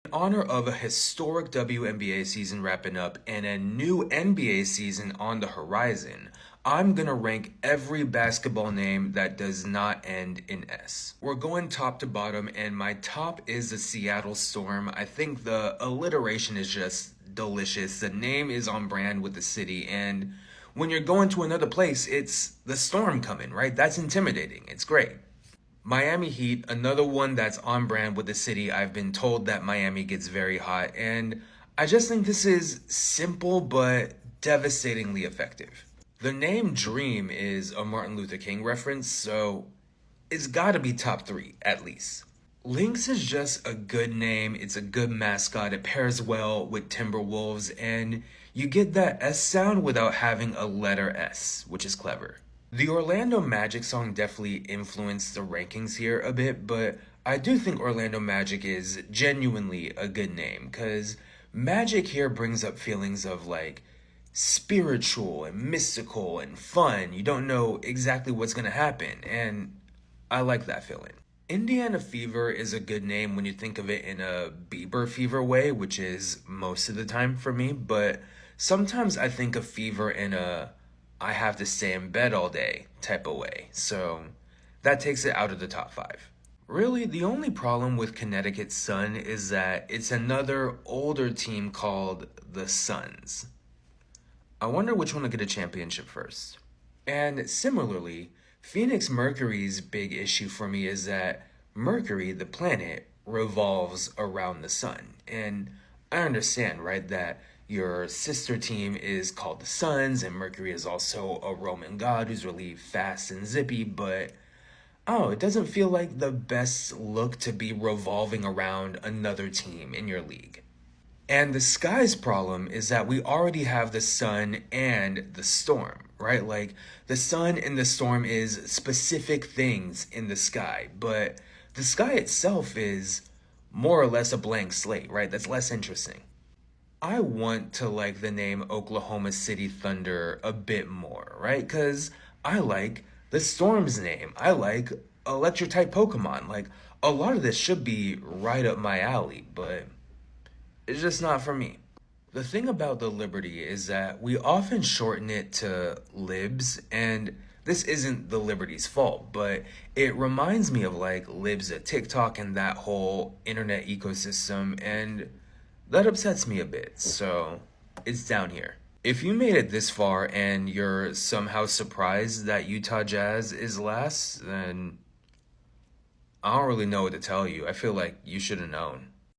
In honor of a historic WNBA season wrapping up and a new NBA season on the horizon, I'm gonna rank every basketball name that does not end in S. We're going top to bottom, and my top is the Seattle Storm. I think the alliteration is just delicious. The name is on brand with the city, and when you're going to another place, it's the storm coming, right? That's intimidating. It's great. Miami Heat, another one that's on brand with the city. I've been told that Miami gets very hot, and I just think this is simple but devastatingly effective. The name Dream is a Martin Luther King reference, so it's gotta be top three, at least. Lynx is just a good name, it's a good mascot, it pairs well with Timberwolves, and you get that S sound without having a letter S, which is clever. The Orlando Magic song definitely influenced the rankings here a bit, but I do think Orlando Magic is genuinely a good name, because magic here brings up feelings of like spiritual and mystical and fun. You don't know exactly what's gonna happen, and I like that feeling. Indiana Fever is a good name when you think of it in a Bieber fever way, which is most of the time for me, but sometimes I think of fever in a I have to stay in bed all day type of way. So that takes it out of the top five. Really, the only problem with Connecticut Sun is that it's another older team called the Suns. I wonder which one will get a championship first. And similarly, Phoenix Mercury's big issue for me is that Mercury, the planet, revolves around the sun. And I understand, right, that your sister team is called the Suns, and Mercury is also a Roman god who's really fast and zippy, but oh, it doesn't feel like the best look to be revolving around another team in your league. And the sky's problem is that we already have the sun and the storm, right? Like the sun and the storm is specific things in the sky, but the sky itself is more or less a blank slate, right? That's less interesting. I want to like the name Oklahoma City Thunder a bit more, right? Because I like the storm's name. I like electric type Pokemon. Like a lot of this should be right up my alley, but it's just not for me. The thing about the Liberty is that we often shorten it to Libs, and this isn't the Liberty's fault, but it reminds me of like Libs at TikTok and that whole internet ecosystem, and that upsets me a bit, so it's down here. If you made it this far and you're somehow surprised that Utah Jazz is last, then I don't really know what to tell you. I feel like you should have known.